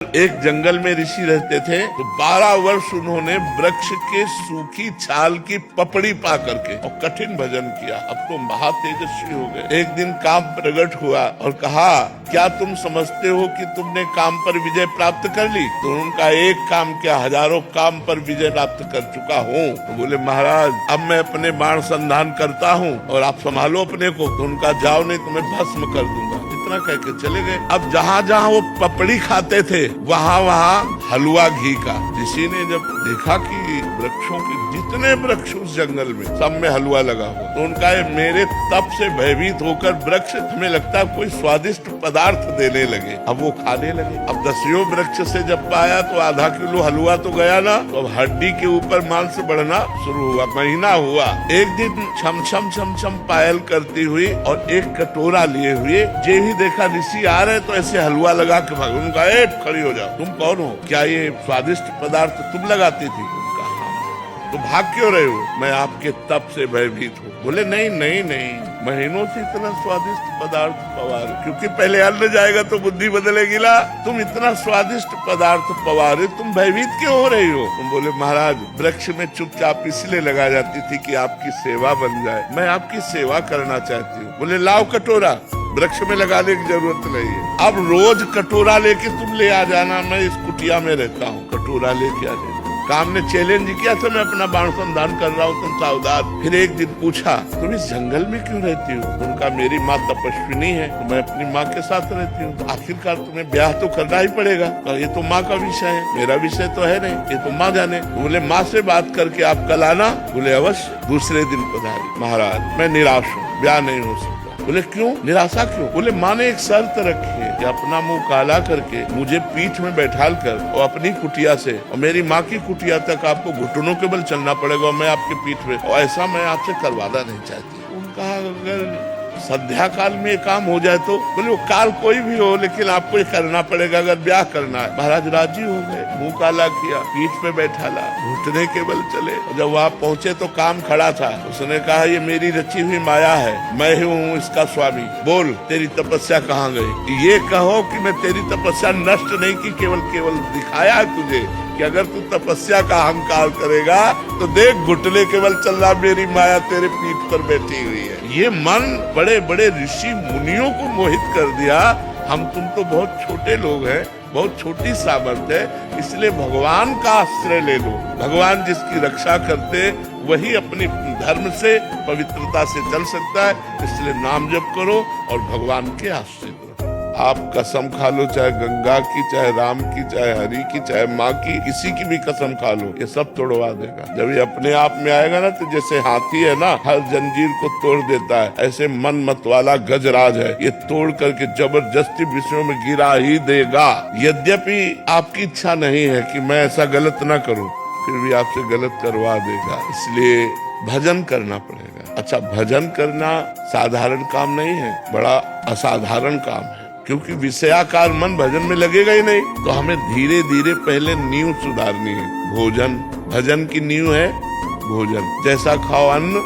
जब एक जंगल में ऋषि रहते थे तो 12 वर्ष उन्होंने वृक्ष के सूखी छाल की पपड़ी पा करके और कठिन भजन किया। अब तो महातेजस्वी हो गए। एक दिन काम प्रकट हुआ और कहा, क्या तुम समझते हो कि तुमने काम पर विजय प्राप्त कर ली? तो उनका एक काम क्या, हजारों काम पर विजय प्राप्त कर चुका हूँ। तो बोले, महाराज अब मैं अपने बाण संधान करता हूँ और आप संभालो अपने को। तो उनका, जाओ नहीं तो मैं भस्म कर दूंगा। इतना कह के चले गए। अब जहाँ जहाँ वो पपड़ी खाते थे वहाँ वहाँ हलवा घी का। ऋषि ने जब देखा कि वृक्षों के जितने वृक्ष उस जंगल में सब में हलवा लगा हुआ, तो उनका, मेरे तप से भयभीत होकर वृक्ष हमें लगता है कोई स्वादिष्ट पदार्थ देने लगे। अब वो खाने लगे। अब 10 वृक्ष से जब पाया तो आधा किलो हलवा तो गया ना, तो अब हड्डी के ऊपर मांस बढ़ना शुरू हुआ। महीना हुआ। एक दिन छम छम छम छम पायल करती हुई और एक कटोरा लिए हुए, जे ही देखा ऋषि आ रहे तो ऐसे हलवा लगा के भाग। उनका, खड़ी हो जाओ, तुम कौन हो? क्या ये स्वादिष्ट पदार्थ तुम लगाती थी? उनका, हाँ। तो भाग क्यों रहे हो? मैं आपके तप से भयभीत हूँ। बोले, नहीं नहीं नहीं, महीनों से इतना स्वादिष्ट पदार्थ पवार, क्योंकि पहले अन्न जाएगा तो बुद्धि बदलेगी ना। तुम इतना स्वादिष्ट पदार्थ पवारे, तुम भयभीत क्यों हो रही हो? तुम बोले, महाराज वृक्ष में चुपचाप इसलिए लगा जाती थी कि आपकी सेवा बन जाए। मैं आपकी सेवा करना चाहती हूँ। बोले, लाओ कटोरा। वृक्ष में लगाने की जरूरत नहीं है। अब रोज कटोरा लेके तुम ले आ जाना, मैं इस कुटिया में रहता हूँ, कटोरा लेके आ जाना। काम ने चैलेंज किया था, मैं अपना बाण संधान कर रहा हूँ, तुम सावधान। फिर एक दिन पूछा, तुम इस जंगल में क्यों रहती हो? उनका, मेरी माँ तपस्विनी है तो मैं अपनी माँ के साथ रहती हूँ। तो आखिरकार तुम्हें ब्याह तो करना ही पड़ेगा। तो ये तो माँ का विषय है, मेरा विषय तो है नहीं, ये तो माँ जाने। तो बोले, माँ से बात करके आप कल आना। बोले, अवश्य। दूसरे दिन पधारी। महाराज मैं निराश हूँ, ब्याह नहीं हो सकता। बोले, क्यों? निराशा क्यों? बोले, माँ ने एक शर्त रखी है कि अपना मुंह काला करके मुझे पीठ में बैठाल कर और अपनी कुटिया से और मेरी माँ की कुटिया तक आपको घुटनों के बल चलना पड़ेगा और मैं आपके पीठ में, और ऐसा मैं आपसे करवाना नहीं चाहती। उनका, अगर संध्या काल में ये काम हो जाए तो? बोले, वो काल कोई भी हो, लेकिन आपको ये करना पड़ेगा अगर ब्याह करना है। महाराज राजी हो गए। मुंह काला किया, पीठ पे बैठाला, घुटने के बल चले। जब वहाँ पहुँचे तो काम खड़ा था। उसने कहा, ये मेरी रची हुई माया है, मैं ही हूँ इसका स्वामी। बोल, तेरी तपस्या कहाँ गई? ये कहो कि मैं तेरी तपस्या नष्ट नहीं की, केवल दिखाया है तुझे कि अगर तू तपस्या का अहंकार करेगा तो देख, घुटने केवल चल रहा, मेरी माया तेरे पीठ पर बैठी हुई है। ये मन बड़े बड़े ऋषि मुनियों को मोहित कर दिया। हम तुम तो बहुत छोटे लोग हैं, बहुत छोटी सामर्थ्य है, इसलिए भगवान का आश्रय ले लो। भगवान जिसकी रक्षा करते वही अपनी धर्म से, पवित्रता से चल सकता है। इसलिए नाम जप करो और भगवान के आश्रित रहो। आप कसम खा लो, चाहे गंगा की, चाहे राम की, चाहे हरि की, चाहे माँ की, किसी की भी कसम खा लो, ये सब तोड़वा देगा। जब ये अपने आप में आएगा ना, तो जैसे हाथी है ना, हर जंजीर को तोड़ देता है, ऐसे मन मत वाला गजराज है, ये तोड़ करके जबरदस्ती विषयों में गिरा ही देगा। यद्यपि आपकी इच्छा नहीं है कि मैं ऐसा गलत ना करूं, फिर भी आपसे गलत करवा देगा। इसलिए भजन करना पड़ेगा। अच्छा, भजन करना साधारण काम नहीं है, बड़ा असाधारण काम है, क्योंकि विषयाकार मन भजन में लगेगा ही नहीं। तो हमें धीरे धीरे पहले नींव सुधारनी है। भोजन, भजन की नींव है भोजन। जैसा खाओ अन्न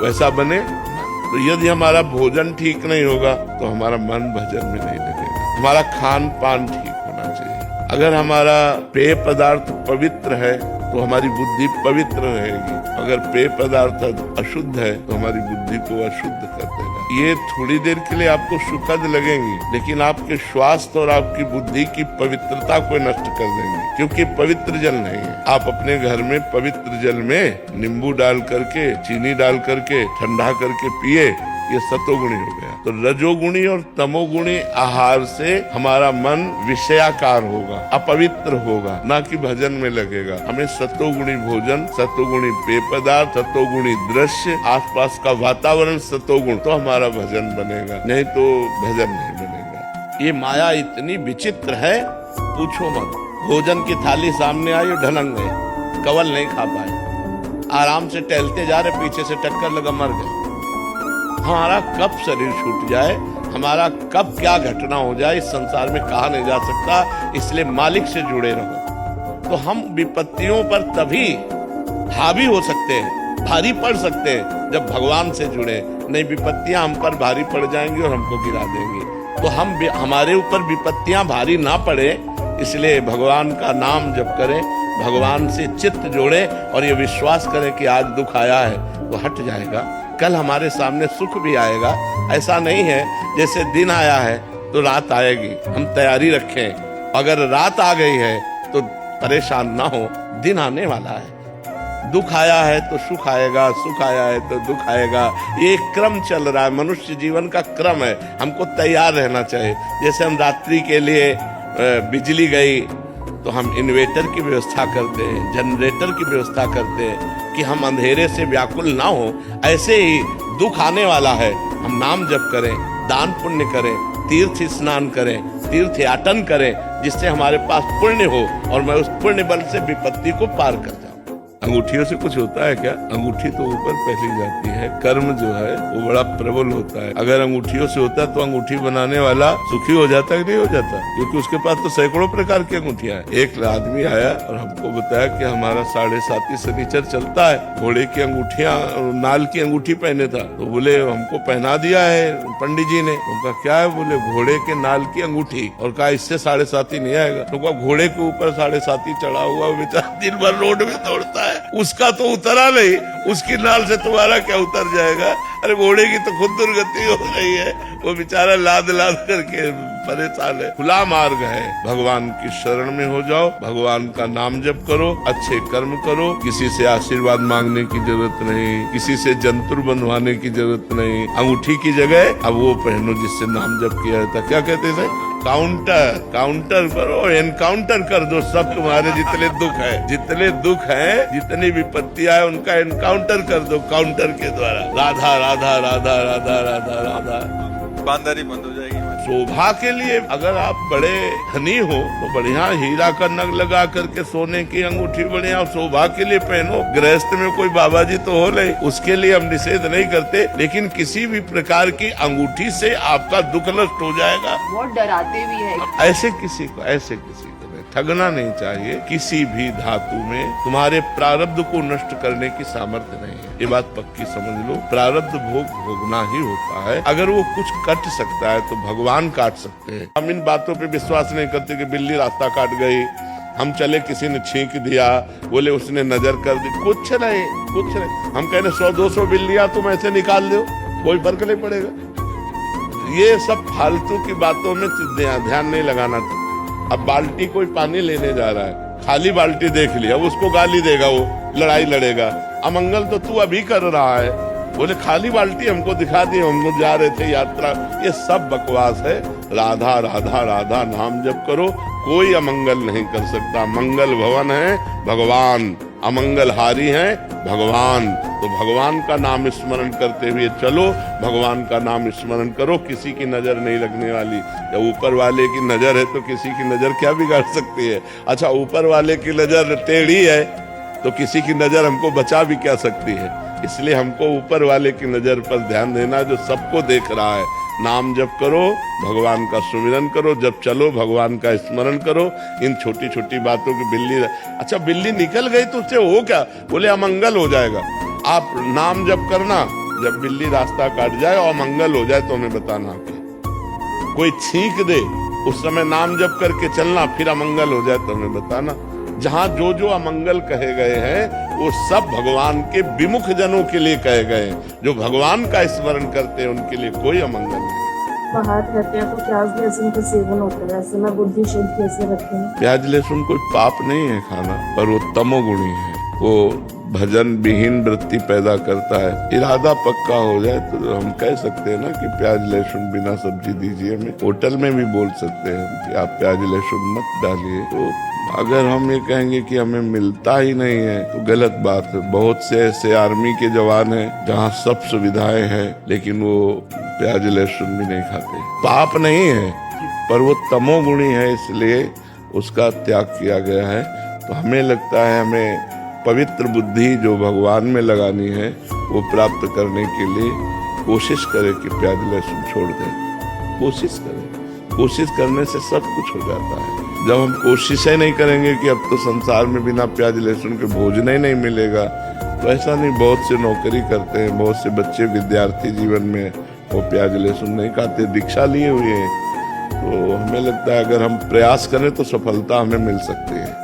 वैसा बने मन। तो यदि हमारा भोजन ठीक नहीं होगा तो हमारा मन भजन में नहीं लगेगा। हमारा खान पान ठीक होना चाहिए। अगर हमारा पेय पदार्थ पवित्र है तो हमारी बुद्धि पवित्र रहेगी। अगर पेय पदार्थ अशुद्ध है तो हमारी बुद्धि को अशुद्ध कर देगा। ये थोड़ी देर के लिए आपको सुखद लगेंगी, लेकिन आपके स्वास्थ्य और आपकी बुद्धि की पवित्रता को नष्ट कर देंगे, क्योंकि पवित्र जल नहीं है। आप अपने घर में पवित्र जल में नींबू डाल करके, चीनी डाल करके, ठंडा करके पिए, ये सतोगुणी हो गया। तो रजोगुणी और तमोगुणी आहार से हमारा मन विषयाकार होगा, अपवित्र होगा, ना कि भजन में लगेगा। हमें सतोगुणी भोजन, सतोगुणी पेय पदार्थ, सतोगुणी दृश्य, आसपास का वातावरण सतोगुण, तो हमारा भजन बनेगा, नहीं तो भजन नहीं बनेगा। ये माया इतनी विचित्र है, पूछो मत। भोजन की थाली सामने आई और ढलक गए, कवल नहीं खा पाए, आराम से टहलते जा रहे, पीछे से टक्कर लगा, मर गए। हमारा कब शरीर छूट जाए, हमारा कब क्या घटना हो जाए, इस संसार में कहा नहीं जा सकता। इसलिए मालिक से जुड़े रहो। तो हम विपत्तियों पर तभी हावी हो सकते हैं, भारी पड़ सकते हैं, जब भगवान से जुड़े। नहीं, विपत्तियां हम पर भारी पड़ जाएंगी और हमको गिरा देंगी। तो हमारे ऊपर विपत्तियां भारी ना पड़े, इसलिए भगवान का नाम जप करें, भगवान से चित्त जोड़े और ये विश्वास करें कि आज दुख आया है तो हट जाएगा, कल हमारे सामने सुख भी आएगा। ऐसा नहीं है जैसे दिन आया है तो रात आएगी, हम तैयारी रखें। अगर रात आ गई है तो परेशान ना हो, दिन आने वाला है। दुख आया है तो सुख आएगा, सुख आया है तो दुख आएगा। ये क्रम चल रहा है, मनुष्य जीवन का क्रम है। हमको तैयार रहना चाहिए। जैसे हम रात्रि के लिए बिजली गई तो हम इन्वेटर की व्यवस्था करते हैं, जनरेटर की व्यवस्था करते हैं कि हम अंधेरे से व्याकुल ना हो। ऐसे ही दुख आने वाला है, हम नाम जप करें, दान पुण्य करें, तीर्थ स्नान करें, तीर्थ याटन करें, जिससे हमारे पास पुण्य हो और मैं उस पुण्य बल से विपत्ति को पार कर जाऊं। अंगूठियों से कुछ होता है क्या? अंगूठी तो ऊपर पहली जाती है, कर्म जो है वो बड़ा प्रबल होता है। अगर अंगूठियों से होता तो अंगूठी बनाने वाला सुखी हो जाता कि नहीं हो जाता? क्योंकि उसके पास तो सैकड़ों प्रकार की अंगूठियां हैं। एक आदमी आया और हमको बताया कि हमारा 7.5 शनिचर चलता है, घोड़े की अंगूठियां, नाल की अंगूठी पहने था। तो बोले हमको पहना दिया है पंडित जी ने। उनका क्या है? बोले घोड़े के नाल की अंगूठी। और कहा इससे 7.5 नहीं आएगा। तो कहा घोड़े के ऊपर 7.5 चढ़ा हुआ बेचारा दिन भर रोड में दौड़ता है, उसका तो उतरा नहीं, उसकी नाल से तुम्हारा क्या उतर जाएगा? अरे घोड़े की तो खुद दुर्गति हो रही है, वो बेचारा लाद लाद करके परेशान है। खुला मार्ग है, भगवान की शरण में हो जाओ, भगवान का नाम जप करो, अच्छे कर्म करो, किसी से आशीर्वाद मांगने की जरूरत नहीं, किसी से जंतुर बंधवाने की जरूरत नहीं। अंगूठी की जगह अब वो पहनो जिससे नाम जप किया जाता। क्या कहते थे? काउंटर करो, एनकाउंटर कर दो सब तुम्हारे जितने दुख है, जितने दुख है, जितनी विपत्तियां है, उनका एनकाउंटर कर दो काउंटर के द्वारा। राधा राधा राधा राधा राधा राधा, दुकानदारी बंद हो जाएगी। शोभा के लिए अगर आप बड़े धनी हो तो बढ़िया हीरा का नग लगा करके सोने की अंगूठी बढ़िया शोभा के लिए पहनो। गृहस्थ में कोई बाबा जी तो हो नहीं, उसके लिए हम निषेध नहीं करते, लेकिन किसी भी प्रकार की अंगूठी से आपका दुख नष्ट हो जाएगा। बहुत डराते भी है। ऐसे किसी को ठगना नहीं चाहिए। किसी भी धातु में तुम्हारे प्रारब्ध को नष्ट करने की सामर्थ्य नहीं है, ये बात पक्की समझ लो। प्रारब्ध भोग भोगना ही होता है। अगर वो कुछ कट सकता है तो भगवान काट सकते हैं। हम इन बातों पे विश्वास नहीं करते कि बिल्ली रास्ता काट गई, हम चले किसी ने छींक दिया, बोले उसने नजर कर दी, कुछ नहीं। हम कहने 100-200 बिल्लियां तुम ऐसे निकाल दो, कोई फर्क नहीं पड़ेगा। ये सब फालतू की बातों में ध्यान नहीं लगाना चाहिए। अब बाल्टी कोई पानी लेने जा रहा है, खाली बाल्टी देख लिया, अब उसको गाली देगा, वो लड़ाई लड़ेगा। अमंगल तो तू अभी कर रहा है, बोले खाली बाल्टी हमको दिखा दी, हम लोग जा रहे थे यात्रा। ये सब बकवास है। राधा राधा राधा नाम जप करो, कोई अमंगल नहीं कर सकता। मंगल भवन है भगवान, अमंगल हारी है भगवान। तो भगवान का नाम स्मरण करते हुए चलो, भगवान का नाम स्मरण करो। किसी की नजर नहीं लगने वाली। जब ऊपर वाले की नजर है तो किसी की नजर क्या बिगाड़ सकती है? अच्छा, ऊपर वाले की नजर टेढ़ी है तो किसी की नजर हमको बचा भी क्या सकती है? इसलिए हमको ऊपर वाले की नजर पर ध्यान देना, जो सबको देख रहा है। नाम जप करो, भगवान का सुमिरन करो, जब चलो भगवान का स्मरण करो। इन छोटी छोटी बातों की अच्छा बिल्ली निकल गई तो उससे हो क्या? बोले अमंगल हो जाएगा। आप नाम जप करना, जब बिल्ली रास्ता काट जाए और अमंगल हो जाए तो हमें बताना। कोई छींक दे उस समय नाम जप करके चलना, फिर अमंगल हो जाए तो हमें बताना। जहाँ जो जो अमंगल कहे गए हैं वो सब भगवान के विमुख जनों के लिए कहे गए हैं। जो भगवान का स्मरण करते हैं उनके लिए कोई अमंगल नहीं। बाहर रहते हैं तो प्याज लहसुन का सेवन होता है, ऐसे में बुद्धि शुद्ध कैसे रखते हैं? प्याज लहसुन कोई पाप नहीं है खाना, पर वो तमोगुणी है। वो भजन विहीन वृत्ति पैदा करता है। इरादा पक्का हो जाए तो हम कह सकते हैं ना कि प्याज लहसुन बिना सब्जी दीजिए। हमें होटल में भी बोल सकते हैं कि आप प्याज लहसुन मत डालिए। तो अगर हम ये कहेंगे कि हमें मिलता ही नहीं है तो गलत बात है। बहुत से ऐसे आर्मी के जवान हैं जहाँ सब सुविधाएं हैं लेकिन वो प्याज लहसुन भी नहीं खाते। पाप नहीं है पर वो तमोगुणी है, इसलिए उसका त्याग किया गया है। तो हमें लगता है हमें पवित्र बुद्धि जो भगवान में लगानी है वो प्राप्त करने के लिए कोशिश करें कि प्याज लहसुन छोड़ दें। कोशिश करें, कोशिश करने से सब कुछ हो जाता है। जब हम कोशिशें नहीं करेंगे कि अब तो संसार में बिना प्याज लहसुन के भोजन ही नहीं मिलेगा, तो ऐसा नहीं। बहुत से नौकरी करते हैं, बहुत से बच्चे विद्यार्थी जीवन में वो प्याज लहसुन नहीं खाते, दीक्षा लिए हुए हैं। तो हमें लगता है अगर हम प्रयास करें तो सफलता हमें मिल सकती है।